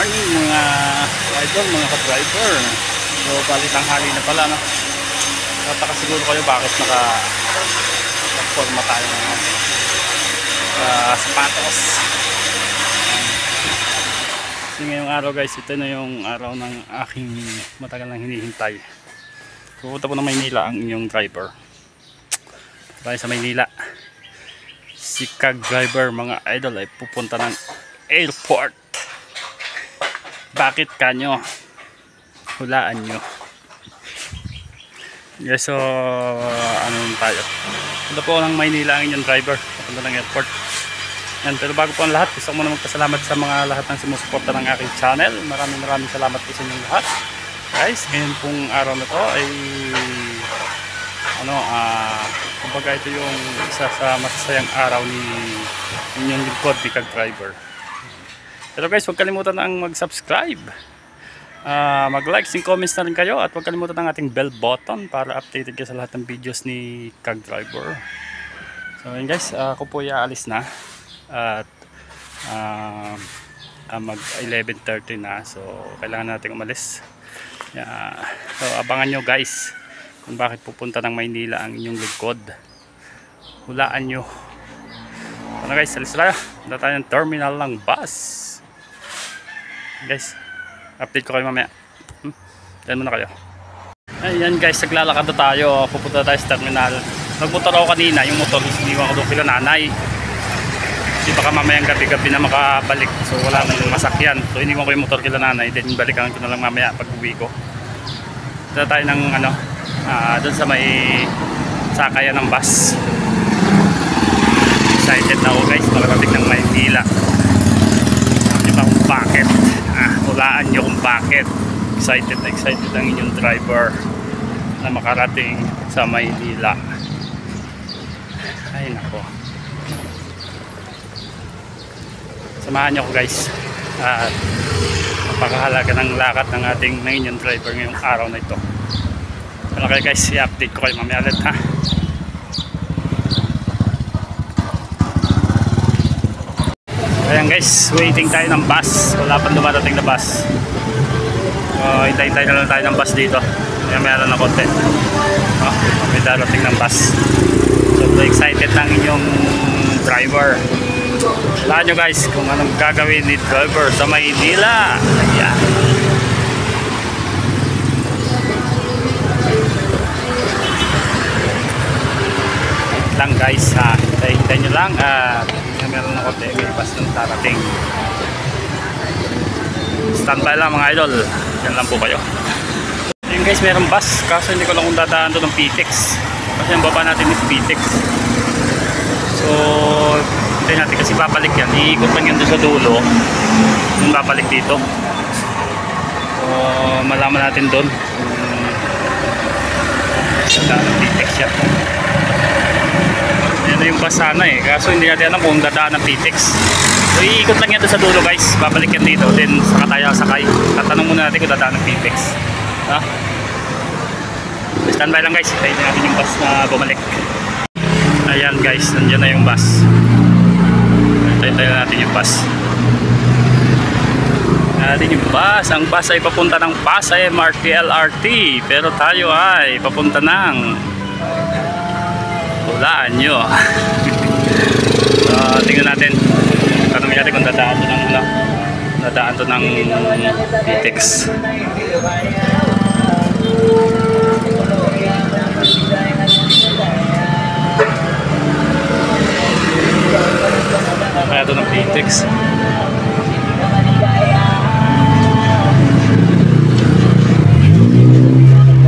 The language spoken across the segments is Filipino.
morning mga idol, mga ka-driver. So bali tanghali na pala, no? Siguro kayo bakit naka-forma tayo ng sapatos. Kasi ngayong araw guys, ito na yung araw ng aking matagal nang hinihintay. Pupunta po ng Maynila ang inyong driver. Tayo sa Maynila. Si Kag-driver mga idol ay pupunta ng airport. Bakit kanyo? Hulaan nyo. Yes, so ano tayo? Punta po ng Maynila ang inyong driver. Pupunta ng airport. Yan, pero bago po ang lahat, gusto ko muna magpasalamat sa mga lahat ng sumusuporta ng aking channel. Maraming salamat po sa inyong lahat. Guys, ngayon pong araw na to ay kumbaga ito yung isa sa masasayang araw ni inyong lingkod, ni Kag-driver. Pero guys, huwag kalimutan ang mag-subscribe, mag-likes and comments na rin kayo, at huwag kalimutan ang ating bell button para updated kayo sa lahat ng videos ni Kag-driver. So yun guys, ako po aalis na at mag 11:30 na, so kailangan natin umalis. So abangan nyo guys kung bakit pupunta ng Maynila ang inyong lingkod. Hulaan nyo. Ano guys, alis tayo. Punta tayo ng terminal ng bus. Guys, update ko kayo mamaya. Diyan muna kayo. Ayan guys, naglalakad na tayo. Pupunta tayo sa terminal. Nagmotor ako kanina, yung motor iniwan ko doon kila nanay. Hindi baka mamayang gabi-gabi na makabalik, so wala nang masakyan. So iniwan ko yung motor kila nanay, then balikan ko na lang mamaya pag uwi ko. Punta tayo ng doon sa may sakayan ng bus. Excited na ako guys, makarating ng Maynila. Hindi ba kung bakit? Hulaan nyo kung bakit. Excited ang inyong driver na makarating sa Maynila. Ay nako, samahan nyo ko guys, at napakahalaga ng lakad ng inyong driver ngayong araw na ito. Ano kayo guys, i-update ko kayo mamaya ulit, ha. Ayan guys, waiting tayo ng bus. Wala pang dumadating na bus. Hintay-hintay na lang tayo ng bus dito. Kaya meron na konti. May darating ng bus. So excited ng inyong driver. Wala nyo guys kung anong gagawin ni driver sa Maynila. Ayan. Lang guys, hintay nyo lang. Meron na konti, may bus ng darating. Standby lang mga idol. Yan lang po kayo. Ayun guys, meron bus, kaso hindi ko lang kung dadaan doon ng PTEX. Kasi ang baba natin is PTEX. So hintay natin kasi babalik yan. Iikot lang yan doon sa dulo yung babalik dito. So malaman natin doon kung dadaan ng PTEX yan. Yan na yung bus sana kaso hindi natin alam kung dadaan ng PTEX. So iikot lang yan doon sa dulo guys, babalik yan dito, then saka tayo sakay. Tatanong muna natin kung dadaan ng PTEX. Standby lang guys, hintayin natin yung bus na bumalik. Ayan guys, nandiyan na yung bus. Hintayin natin yung bus. Ang bus ay papunta ng Pasay MRT LRT, pero tayo ay papunta ng hulaan nyo. Tingnan natin, tanongin natin kung dadaan to ng PTEX. Kaya to ng PTEX.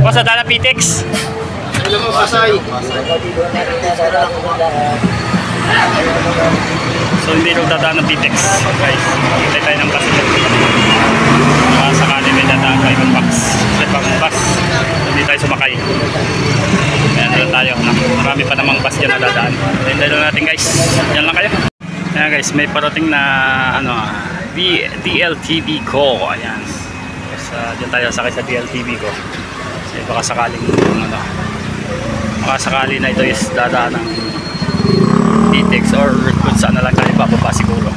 Basta dadaan ng PTEX. Hello mo Pasay. So hindi rin dadaan ng PTEX guys. Hintay tayo ng bus. Sakali may dadaan tayo ng bus. Sa ibang bus, hindi tayo sumakay. Ayan lang tayo. Marami pa namang bus dyan na dadaan. Hintay lang natin guys. Yan lang kayo. Ayan guys, may parating na DLTV ko. Ayan. Dyan tayo sakay sa DLTV ko. Kasi baka sakaling sakali na ito is dadaan ng PTEX or kung saan na lang tayo bababa siguro.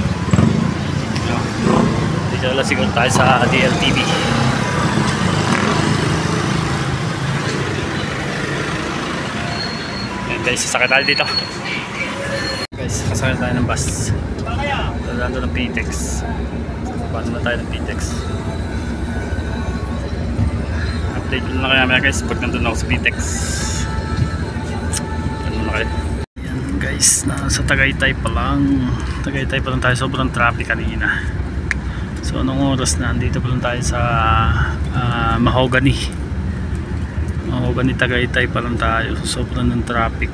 Dito lang siguro tayo sa DLTV. Ayan guys, sasakay tayo dito. Guys, sasakay tayo ng bus. Lalando ng PTEX. Paano na tayo ng PTEX? Update ko na kaya maya guys pag nandun ako sa PTEX. Ano na kayo? Ayan guys, nasa Tagaytay pa lang. Tagaytay pa lang tayo, sobrang traffic kanina. So anong oras na? Andito pa lang tayo sa Mahogany. Mahogany Tagaytay pa lang tayo. Sobrang ng traffic.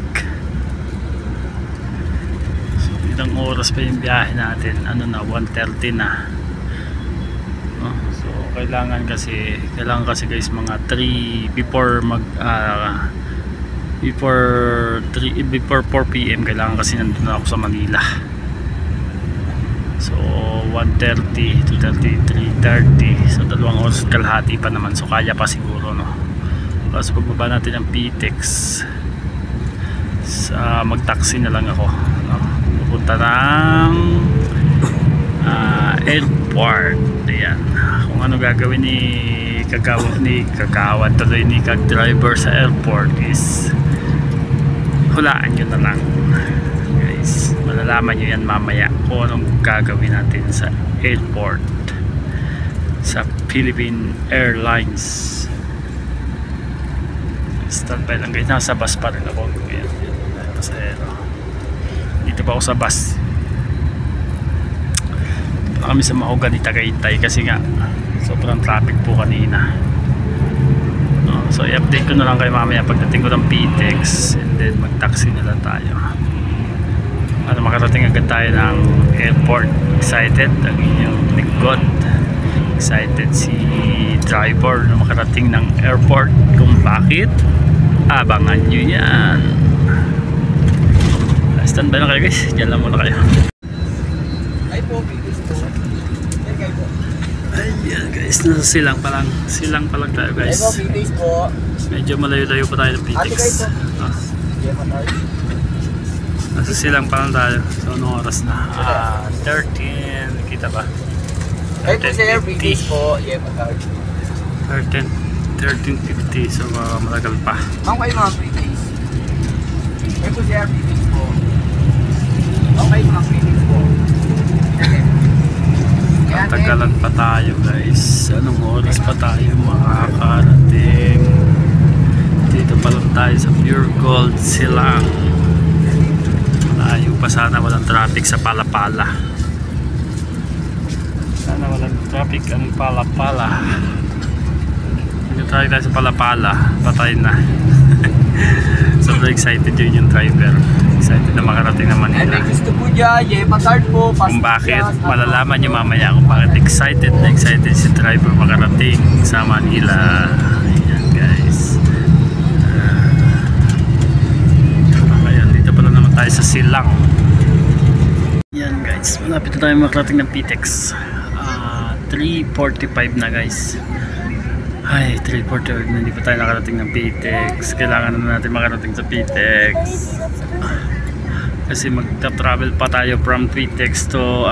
So ilang oras pa yung biyahe natin? Ano na? 1:30 na. So kailangan kasi guys mga 3 before before 4 PM kailangan kasi nandun na ako sa Manila. So 1:30, 2:30, 3:30. So 2 oras at kalahati pa naman. So kaya pa siguro, no. Tapos pagbaba natin ng PTEX, mag-taxi na lang ako, no. Pupunta ng airport. Ayan. Kung ano gagawin ni Kagawad tuloy ni Kag-driver sa airport is hulaan nyo na lang guys. Malalaman nyo yan mamaya kung anong gagawin natin sa airport sa Philippine Airlines. Standby lang guys, nasa bus pa rin ako ngayon. Dito pa ako sa bus. Kami sa Mahogany Tagaytay kasi nga sobrang traffic po kanina. So i-update ko na lang kayo mamaya pagdating ko ng PTEX, and then mag-taxi na lang tayo para makarating agad tayo ng airport. Excited ang inyong lingkod, excited si driver na makarating ng airport. Kung bakit, abangan nyo yan. Standby lang kayo guys, dyan lang muna kayo. Ayan guys, nasa silang pa lang tayo guys. Medyo malayo-layo pa tayo ng PTEX. Nasa silang pa lang tayo. So anong oras na? 13, kita ba? 13:50. 13:50, so matagal pa. Ma'am kayo mga free days. May po siya free days po. Okay mga free days po. Tagalan pa tayo guys. Anong oras pa tayo makakarating? Dito pa lang tayo sa Pure Gold Silang. Malayo pa, sana walang traffic sa Palapala. Sana walang traffic ang Palapala. Tayo sa Palapala, patay na. Sobrang excited yun yung driver. Excited na makarating ng Manila. Ay, gusto po dyan, patard po. Kung bakit, malalaman nyo mamaya kung bakit excited si driver makarating sa Manila. Ayan guys. Ayan, dito pala naman tayo sa Silang. Ayan guys, malapit na tayo makarating ng PTEX. 3:45 na guys. Ay, 3:45 na, hindi pa tayo nakarating ng PTEX. Kailangan na natin makarating sa PTEX kasi magta-travel pa tayo from PTEX to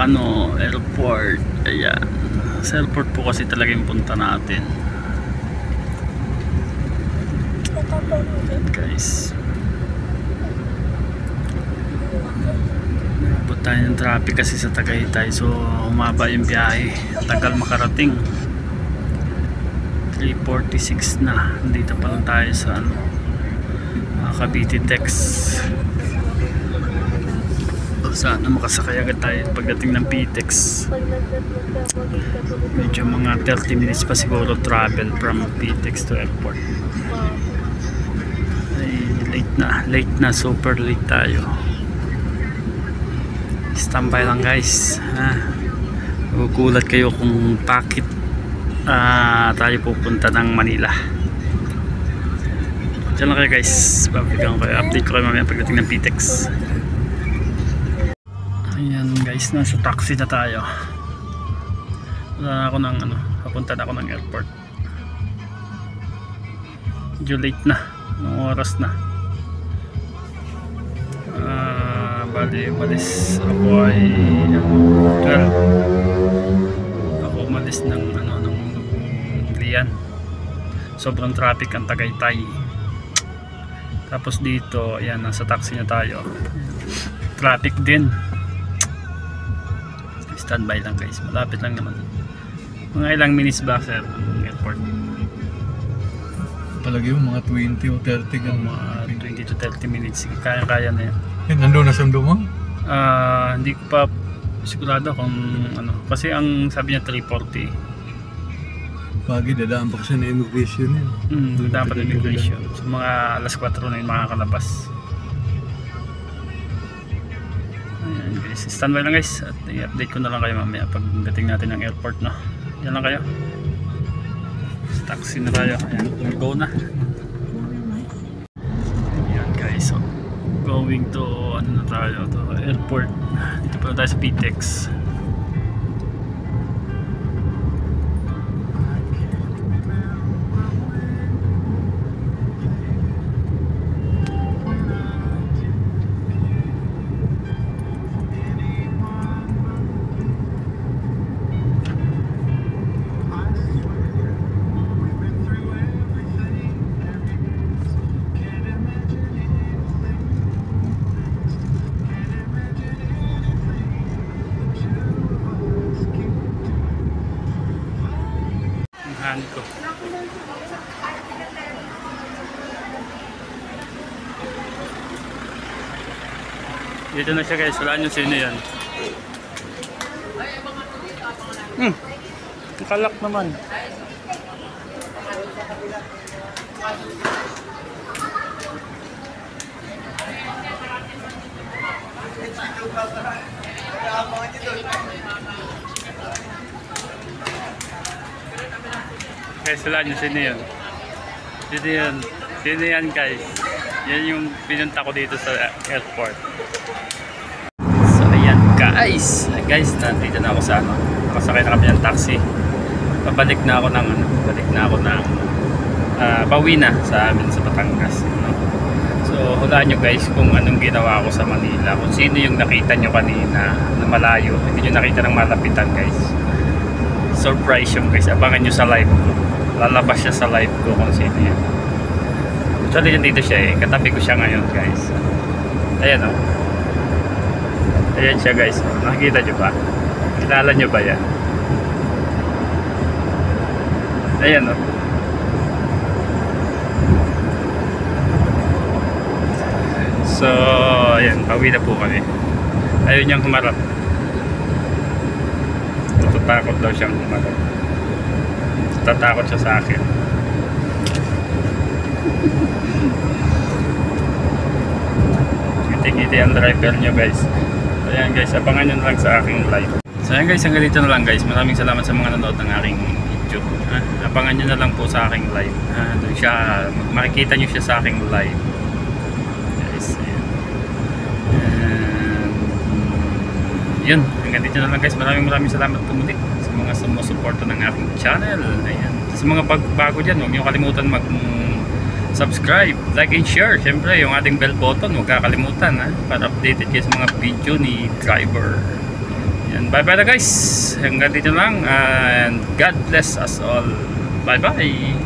airport. Ayan, sa airport po kasi talaga yung punta natin guys. Nabot tayo ng traffic kasi sa Tagaytay, so humaba yung biyahe, tagal makarating. 3:46 na, dito pa lang tayo sa Cavite Tex. Sana makasakay agad tayo pagdating ng PTEX. Medyo mga 30 minutes pa siguro travel from PTEX to airport. Ay, late na, super late tayo. Standby lang guys, magugulat kayo kung bakit tayo pupunta ng Manila. Diyan lang kayo guys, babigyan ko kayo, update ko kayo mamaya pagdating ng PTEX. Ayan guys, nasa taxi na tayo. Wala na ako ng papunta na ako ng airport. Medyo late na, ng oras na. Bali, balis ako ay 12. Ako paalis ng Lian. Sobrang traffic ang Tagaytay. Tapos dito, ayan, nasa taxi na tayo. Traffic din. Standby lang guys, malapit lang naman. Mga ilang minutes ba sir ang airport? Palagi yung mga 20 o 30 Mga 20 to 30 minutes, kaya-kaya na yan. Nandun na sa mo? Hindi ko pa sigurado kung ano, kasi ang sabi niya 3:40. Pagi dadaan pa kasi na immigration yun. Dapat immigration. So mga alas 4 na yun makakalabas. Ayan guys, standby lang guys at i-update ko na lang kayo mamaya pagdating natin ng airport, no? Yan lang kayo. Taxi na tayo. Ayan, go na. Ayan guys, so going to ano na tayo, to airport. Dito pa tayo sa PTEX. Ko. Dito na siya guys, wala nyo sino yan. Nakalak naman. Guys, wala nyo sino yan. Sino yan guys. Yan yung pinunta ko dito sa airport. So ayan guys. Guys, nandito na ako sa nakasakay na kami ng taxi. Pabalik na ako ng pauwi na sa amin sa Batangas, no? So hulaan nyo guys kung anong ginawa ko sa Manila. Kung sino yung nakita nyo kanina na malayo, hindi nyo nakita ng malapitan guys. Surprise yung guys, abangan nyo sa live ko. Lalabas siya sa live ko kung sino yan. Actually dito siya katabi ko siya ngayon guys. Ayan o. Ayan siya guys, nakikita nyo ba? Kilala nyo ba yan? Ayan o. So ayan, pauwi na po kami. Ayun niyang humarap. Tatakot daw siyang humarap. Tatakot siya sa akin. Ngiti-ngiti ang driver nyo guys. Ayan guys, abangan nyo na lang sa aking live. So ayan guys, hanggang dito na lang guys. Maraming salamat sa mga nanood ng aking video. Abangan nyo na lang po sa aking live. Doon siya, makikita nyo siya sa aking live guys. Yun, hanggang dito na lang guys. Maraming salamat po muli sa mga sumusuporta ng aking channel. Ayan. Sa mga bago dyan, huwag nyo kalimutan mag-subscribe, like and share. Siyempre, yung ating bell button, huwag kakalimutan para updated kayo sa mga video ni driver. Ayan, bye bye na guys. Hanggang dito lang and God bless us all. Bye bye.